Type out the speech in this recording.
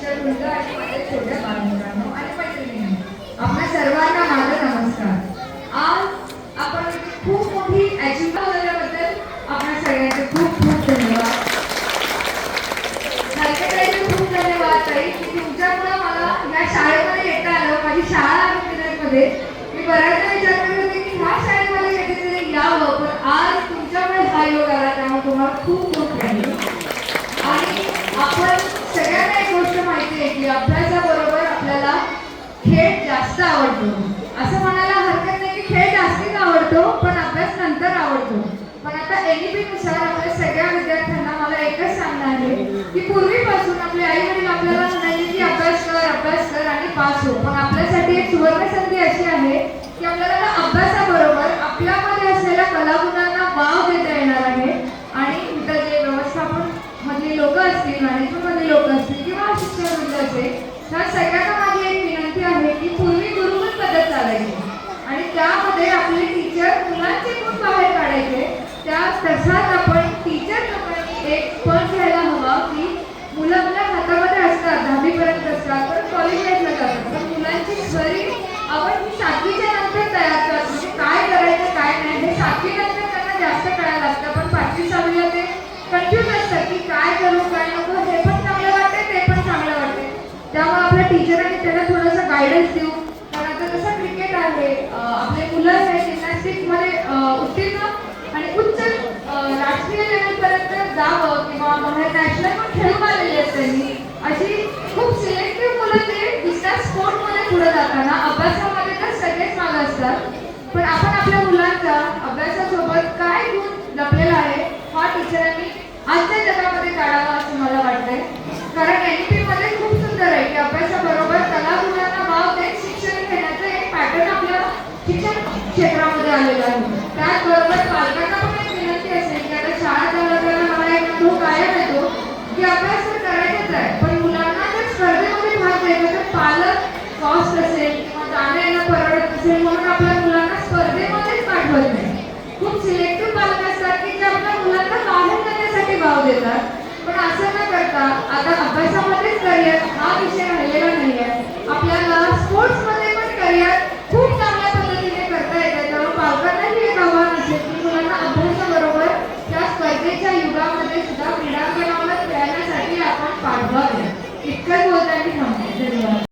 शिक्षकवृंद आणि माझ्या छोट्या बालमित्रांनो आणि मैत्रिणींनो, आपल्या सर्वांना माझा नमस्कार. आज आपण खूप मोठी अचीवमेंट झाल्याबद्दल आपल्या सगळ्यांचे खूप खूप धन्यवाद. खूप धन्यवाद ताई की तुमच्यामुळे मला या शाळेमध्ये येता आलं. माझी शाळा आहे पुण्यामध्ये. मी बऱ्याचदा विचार करत होते की ह्या शाळेमध्ये कधीतरी यावं, पण आज तुमच्यामुळे हा योग आला, त्यामुळे तुम्हाला खूप खूप धन्यवाद. आणि आपण सगळ्यांना एक गोष्ट माहिती आहे की अभ्यासाबरोबर आपल्याला खेळ जास्त आवडतो. असं म्हणायला हरकत नाही की खेळ जास्तीच आवडतो, पण अभ्यास नंतर आवडतो. पण आता NEP नुसार आपल्या सगळ्या विद्यार्थ्यांना मला एकच सांगणं आहे की पूर्वीपासून आपले आई वडील आपल्याला म्हणाले की अभ्यास कर आणि पास हो. पण आपल्यासाठी एक सुवर्ण संधी अशी आहे की आपल्याला अभ्यासाबरोबर आपल्यामध्ये असलेल्या कलागुणांना वाव देता येणार आहे. आणि इथं जे व्यवस्थापन मधली लोक असतील, मॅनेजमेंट मधली लोक असतील किंवा शिक्षक वृंद असेल, त्या सगळ्यांना माझी एक विनंती आहे की पूर्वी गुरुकुल पद्धत चालायची आणि त्यामध्ये आपले टीचर मुलांचे गुण बाहेर काढायचे. त्या तसाच आपण टीचर लोकांनी एक पण घ्यायला हवा की मुलं आपल्या हातामध्ये असतात, 10वीपर्यंत असतात, पण कॉलेज लाईफला जातात, पण मुलांची खरी आवड ही 7वीच्या नंतर तयार करतात. म्हणजे काय करायचं काय नाही हे 7वी नंतर त्यांना जास्त कळायला लागतं, पण 5वी 6वीला ते कन्फ्यूज असतात की काय करू काय नको. हे पण चांगलं वाटते, ते पण चांगलं वाटते. त्यामुळे आपल्या टीचरांनी त्यांना थोडंसं गायडन्स देऊ. कारण आता जसं क्रिकेट आहे, आपले मुलं हे जिमनॅस्टिकमध्ये उत्तीर्ण आणि उच्च राष्ट्रीय लेवलपर्यंत जावं किंवा बाहेर नॅशनल पण खेळून आलेली आहेत त्यांनी. अशी खूप सिलेक्टिव्ह मुलं ते दुसऱ्या स्पोर्टमध्ये पुढे जाताना अभ्यासामध्ये तर सगळेच मागं असतात. पण आपण आपल्या मुलांचा अभ्यासासोबत काय गुण जपलेला आहे हा टीचरांनी आजच्या जगामध्ये काढावा असं मला वाटतंय. कारण NEP मध्ये खूप सुंदर आहे की अभ्यासाबरोबर कलागुणांना वाव देत शिक्षण घेण्याचं एक पॅटर्न आपल्या शिक्षण क्षेत्रामध्ये आलेलं आहे. त्याचबरोबर पालकांना पण एक विनंती असेल की आता शाळा चालू करताना मला एक अनुभव कायम येतो की अभ्यास तर करायचाच आहे, पण मुलांना जर स्पर्धेमध्ये भाग द्यायचा तर पालक कॉस्ट असेल किंवा जाणं येणं परवडत असेल म्हणून आपल्या मुलांना स्पर्धेमध्येच पाठवत नाही. खूप सिलेक्टिव्ह पालक असतात की जे आपल्या मुलांना बाहेर जाण्यासाठी भाव देतात. पण असं न करता आता अभ्यासामध्येच करिअर हा विषय राहिलेला नाही आहे. आपल्याला स्पोर्ट्समध्ये पण करिअर